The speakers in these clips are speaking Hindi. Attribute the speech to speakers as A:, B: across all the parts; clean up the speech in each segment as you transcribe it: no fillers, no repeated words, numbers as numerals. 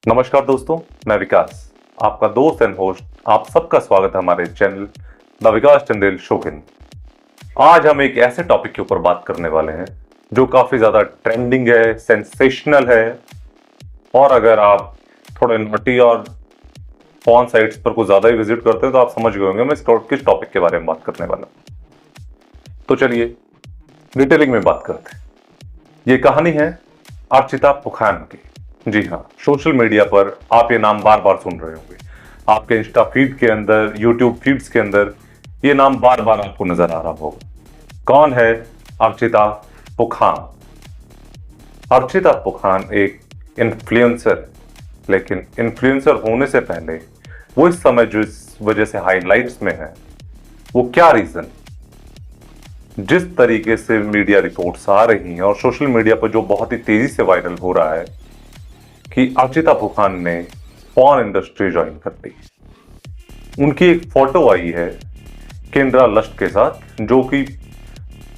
A: नमस्कार दोस्तों, मैं विकास, आपका दोस्त एंड होस्ट। आप सबका स्वागत है हमारे channel the Vikas Chandel show के। आज हम एक ऐसे टॉपिक के ऊपर बात करने वाले हैं जो काफी ज्यादा ट्रेंडिंग है, सेंसेशनल है। और अगर आप थोड़े नोटी और फॉन साइट्स पर कुछ ज्यादा ही विजिट करते हैं तो आप समझ गए होंगे मैं किस टॉपिक के बारे में बात करने वाला हूं। तो चलिए डिटेलिंग में बात करते हैं। ये कहानी है अर्चिता पुखान की। जी हाँ, सोशल मीडिया पर आप ये नाम बार बार सुन रहे होंगे। आपके इंस्टा फीड के अंदर, यूट्यूब फीड्स के अंदर ये नाम बार बार आपको नजर आ रहा होगा। कौन है अर्चिता पुखान? अर्चिता पुखान एक इन्फ्लुएंसर है, लेकिन इन्फ्लुएंसर होने से पहले वो इस समय जिस वजह से हाइलाइट्स में है, वो क्या रीजन? जिस तरीके से मीडिया रिपोर्ट्स आ रही हैं और सोशल मीडिया पर जो बहुत ही तेजी से वायरल हो रहा है कि अर्चिता पुखान ने पॉर्न इंडस्ट्री ज्वाइन कर ली। उनकी एक फोटो आई है केंद्रा लस्ट के साथ, जो कि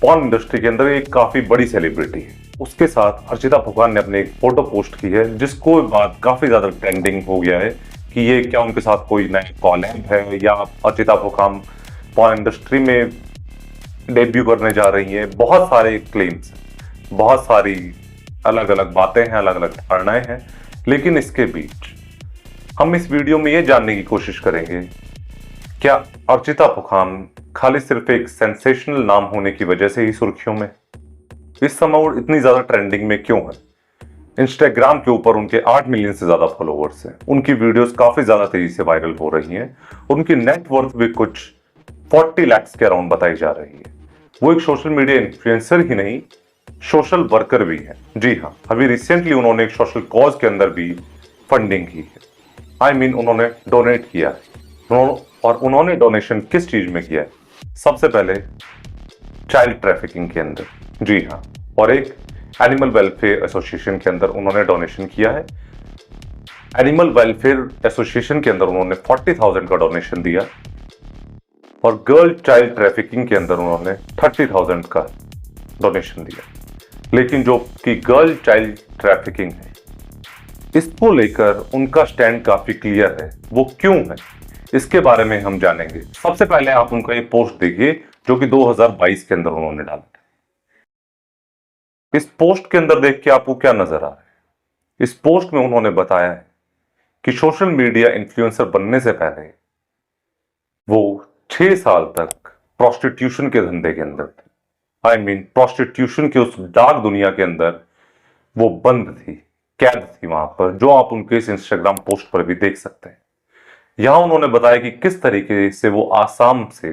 A: पॉर्न इंडस्ट्री के अंदर एक काफी बड़ी सेलिब्रिटी है। उसके साथ अर्चिता पुखान ने अपनी एक फोटो पोस्ट की है, जिसको बाद काफी ज्यादा ट्रेंडिंग हो गया है कि ये क्या उनके साथ कोई नया कॉलैब है या अर्चिता पुखान पॉर्न इंडस्ट्री में डेब्यू करने जा रही है। बहुत सारे क्लेम्स, बहुत सारी अलग अलग बातें हैं, अलग अलग धारणाएं हैं। लेकिन इसके बीच हम इस वीडियो में ये जानने की कोशिश करेंगे, क्या अर्चिता पुखान खाली सिर्फ एक सेंसेशनल नाम होने की वजह से ही सुर्खियों में इस समय वो इतनी ज्यादा ट्रेंडिंग में क्यों है? इंस्टाग्राम के ऊपर उनके 8 मिलियन से ज्यादा फॉलोअर्स हैं। उनकी वीडियोस काफी ज्यादा तेजी से वायरल हो रही हैं। उनकी नेटवर्थ भी कुछ 40 लाख के अराउंड बताई जा रही है। वो एक सोशल मीडिया इन्फ्लुएंसर ही नहीं, सोशल वर्कर भी है। जी हाँ, अभी रिसेंटली उन्होंने एक सोशल कॉज के अंदर भी फंडिंग की है। उन्होंने डोनेट किया है। और उन्होंने डोनेशन किस चीज में किया है? सबसे पहले चाइल्ड ट्रैफिकिंग के अंदर। जी हाँ, और एक एनिमल वेलफेयर एसोसिएशन के अंदर उन्होंने डोनेशन किया है। एनिमल वेलफेयर एसोसिएशन के अंदर उन्होंने 40,000 का डोनेशन दिया और गर्ल चाइल्ड ट्रैफिकिंग के अंदर उन्होंने 30,000 का डोनेशन दिया। लेकिन जो कि गर्ल चाइल्ड ट्रैफिकिंग है, इसको लेकर उनका स्टैंड काफी क्लियर है। वो क्यों है, इसके बारे में हम जानेंगे। सबसे पहले आप उनका ये पोस्ट देखिए जो कि 2022 के अंदर उन्होंने डाला। इस पोस्ट के अंदर देख के आपको क्या नजर आ रहा है? इस पोस्ट में उन्होंने बताया है कि सोशल मीडिया इन्फ्लुएंसर बनने से पहले वो 6 साल तक प्रोस्टिट्यूशन के धंधे के अंदर थे। प्रोस्टिट्यूशन के उस डार्क दुनिया के अंदर वो बंद थी, कैद थी वहां पर, जो आप उनके इस इंस्टाग्राम पोस्ट पर भी देख सकते हैं। यहां उन्होंने बताया कि किस तरीके से वो आसाम से,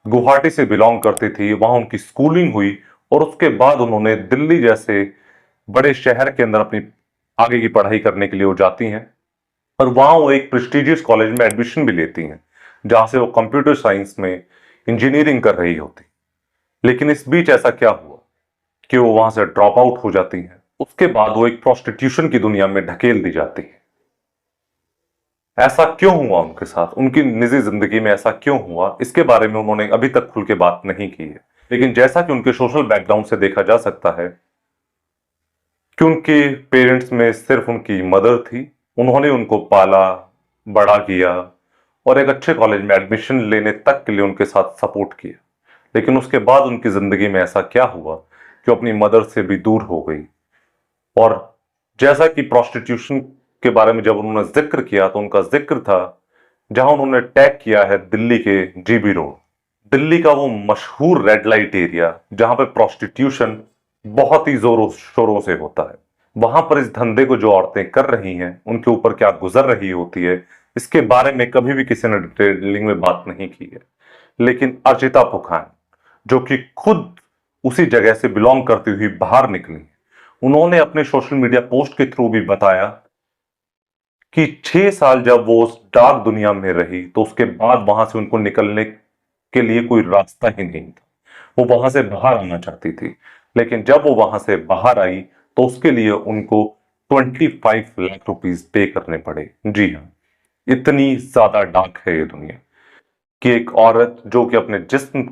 A: गुवाहाटी से बिलोंग करती थी, वहां उनकी स्कूलिंग हुई और उसके बाद उन्होंने दिल्ली जैसे बड़े शहर के अंदर अपनी आगे की पढ़ाई करने के लिए वो जाती हैं। और वहां वो एक प्रेस्टिजियस कॉलेज में एडमिशन भी लेती हैं, जहां से वो कंप्यूटर साइंस में इंजीनियरिंग कर रही होती। लेकिन इस बीच ऐसा क्या हुआ कि वो वहां से ड्रॉप आउट हो जाती हैं। उसके बाद वो एक प्रोस्टिट्यूशन की दुनिया में ढकेल दी जाती है। ऐसा क्यों हुआ उनके साथ, उनकी निजी जिंदगी में ऐसा क्यों हुआ, इसके बारे में उन्होंने अभी तक खुल के बात नहीं की है। लेकिन जैसा कि उनके सोशल बैकग्राउंड से देखा जा सकता है कि उनके पेरेंट्स में सिर्फ उनकी मदर थी। उन्होंने उनको पाला, बड़ा किया और एक अच्छे कॉलेज में एडमिशन लेने तक के लिए उनके साथ सपोर्ट किया। लेकिन उसके बाद उनकी जिंदगी में ऐसा क्या हुआ कि वो अपनी मदर से भी दूर हो गई। और जैसा कि प्रोस्टिट्यूशन के बारे में जब उन्होंने जिक्र किया तो उनका जिक्र था जहां उन्होंने टैग किया है दिल्ली के जीबी रोड, दिल्ली का वो मशहूर रेड लाइट एरिया जहां पे प्रोस्टिट्यूशन बहुत ही जोरों शोरों से होता है। वहां पर इस धंधे को जो औरतें कर रही हैं, उनके ऊपर क्या गुजर रही होती है, इसके बारे में कभी भी किसी ने डिटेलिंग में बात नहीं की है। लेकिन अर्चिता पुखान, जो कि खुद उसी जगह से बिलोंग करती हुई बाहर निकली, उन्होंने अपने सोशल मीडिया पोस्ट के थ्रू भी बताया कि 6 साल जब वो उस डार्क दुनिया में रही तो उसके बाद वहां से उनको निकलने के लिए कोई रास्ता ही नहीं था। वो वहां से बाहर आना चाहती थी, लेकिन जब वो वहां से बाहर आई तो उसके लिए उनको 25 लाख रुपीज पे करने पड़े। जी हाँ, इतनी ज्यादा डार्क है ये दुनिया कि एक औरत जो कि अपने जिस्म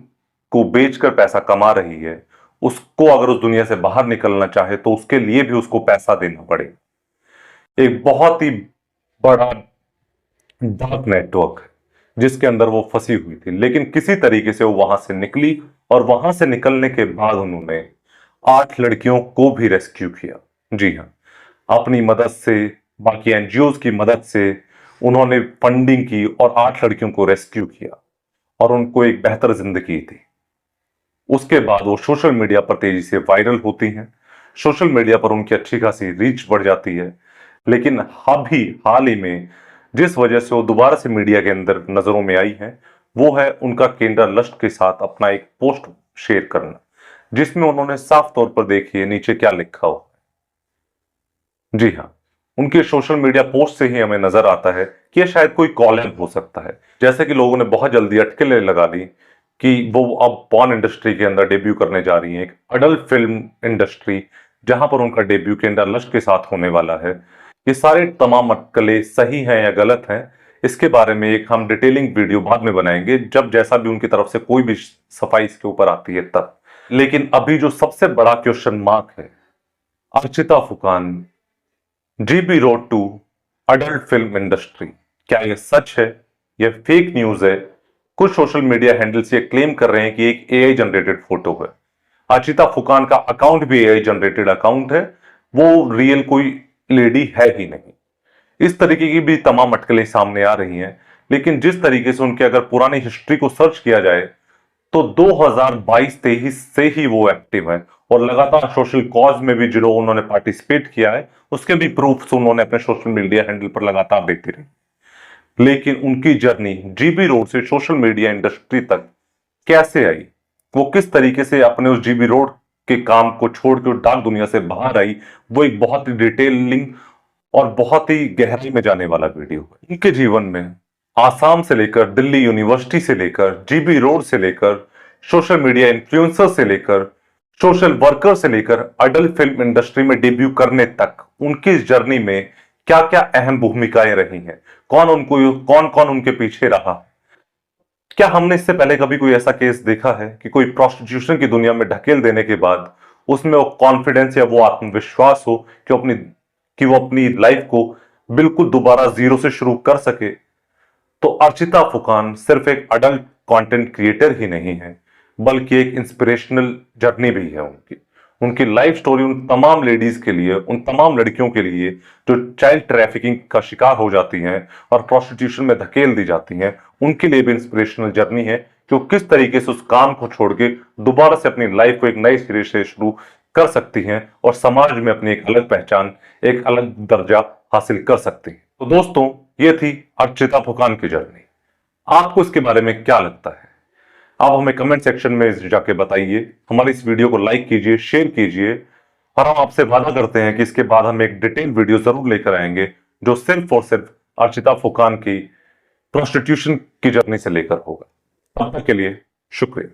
A: को बेचकर पैसा कमा रही है, उसको अगर उस दुनिया से बाहर निकलना चाहे तो उसके लिए भी उसको पैसा देना पड़े। एक बहुत ही बड़ा डार्क नेटवर्क है जिसके अंदर वो फंसी हुई थी, लेकिन किसी तरीके से वो वहां से निकली और वहां से निकलने के बाद उन्होंने 8 लड़कियों को भी रेस्क्यू किया। जी हाँ, अपनी मदद से, बाकी एनजीओज की मदद से उन्होंने फंडिंग की और 8 लड़कियों को रेस्क्यू किया और उनको एक बेहतर जिंदगी दी। उसके बाद वो सोशल मीडिया पर तेजी से वायरल होती हैं, सोशल मीडिया पर उनकी अच्छी खासी रीच बढ़ जाती है। लेकिन अभी हाल ही में जिस वजह से वो दोबारा से मीडिया के अंदर नजरों में आई है, वो है उनका केंद्र लस्ट के साथ अपना एक पोस्ट शेयर करना, जिसमें उन्होंने साफ तौर पर, देखिए नीचे क्या लिखा हो। जी हाँ, उनके सोशल मीडिया पोस्ट से ही हमें नजर आता है कि यह शायद कोई कॉलम हो सकता है। जैसे कि लोगों ने बहुत जल्दी अटकलें लगा ली कि वो अब पॉर्न इंडस्ट्री के अंदर डेब्यू करने जा रही हैं, एक अडल्ट फिल्म इंडस्ट्री जहां पर उनका डेब्यू केंद्र लस्ट के साथ होने वाला है। ये सारे तमाम अटकलें सही हैं या गलत हैं, इसके बारे में एक हम डिटेलिंग वीडियो बाद में बनाएंगे, जब जैसा भी उनकी तरफ से कोई भी सफाई इसके ऊपर आती है तब। लेकिन अभी जो सबसे बड़ा क्वेश्चन मार्क है, Archita Phukan GB road to adult film industry, क्या यह सच है, यह फेक न्यूज है? कुछ सोशल मीडिया हैंडल्स ये क्लेम कर रहे हैं कि एक एआई जनरेटेड फोटो है। अर्चिता फुकान का अकाउंट भी एआई जनरेटेड अकाउंट है, वो रियल कोई लेडी है ही नहीं। इस तरीके की भी तमाम अटकलें सामने आ रही हैं। लेकिन जिस तरीके से उनके अगर पुरानी हिस्ट्री को सर्च किया जाए तो 2022-23 से ही वो एक्टिव है और लगातार सोशल कॉज में भी जो उन्होंने पार्टिसिपेट किया है उसके भी प्रूफ्स उन्होंने अपने सोशल मीडिया हैंडल पर लगातार देती रही। लेकिन उनकी जर्नी जीबी रोड से सोशल मीडिया इंडस्ट्री तक कैसे आई, वो किस तरीके से अपने उस जीबी रोड के काम को छोड़ के डार्क दुनिया से बाहर आई, वो एक बहुत ही डिटेलिंग और बहुत ही गहराई में जाने वाला वीडियो है। उनके जीवन में आसाम से लेकर दिल्ली यूनिवर्सिटी से लेकर जीबी रोड से लेकर सोशल मीडिया इन्फ्लुएंसर से लेकर सोशल वर्कर से लेकर अडल्ट फिल्म इंडस्ट्री में डेब्यू करने तक उनकी इस जर्नी में क्या क्या अहम भूमिकाएं रही हैं, कौन कौन उनके पीछे रहा। क्या हमने इससे पहले कभी कोई ऐसा केस देखा है कि कोई प्रोस्टिट्यूशन की दुनिया में ढकेल देने के बाद उसमें वो कॉन्फिडेंस या वो आत्मविश्वास हो कि वो अपनी लाइफ को बिल्कुल दोबारा जीरो से शुरू कर सके? तो अर्चिता फुकान सिर्फ एक अडल्ट कंटेंट क्रिएटर ही नहीं है, बल्कि एक इंस्पिरेशनल जर्नी भी है उनकी। उनकी लाइफ स्टोरी उन तमाम लेडीज के लिए, उन तमाम लड़कियों के लिए जो चाइल्ड ट्रैफिकिंग का शिकार हो जाती हैं और प्रोस्टिट्यूशन में धकेल दी जाती हैं, उनके लिए भी इंस्पिरेशनल जर्नी है कि वो किस तरीके से उस काम को छोड़ के दोबारा से अपनी लाइफ को एक नए सिरे से शुरू कर सकती हैं और समाज में अपनी एक अलग पहचान, एक अलग दर्जा हासिल कर सकती हैं। तो दोस्तों, ये थी अर्चिता फुकान की जर्नी। आपको इसके बारे में क्या लगता है? आप हमें कमेंट सेक्शन में जाके बताइए। हमारी इस वीडियो को लाइक कीजिए, शेयर कीजिए और हम आपसे वादा करते हैं कि इसके बाद हम एक डिटेल वीडियो जरूर लेकर आएंगे जो सिर्फ और सिर्फ अर्चिता फुकान की प्रोस्टिट्यूशन की जर्नी से लेकर होगा। तब तक के लिए शुक्रिया।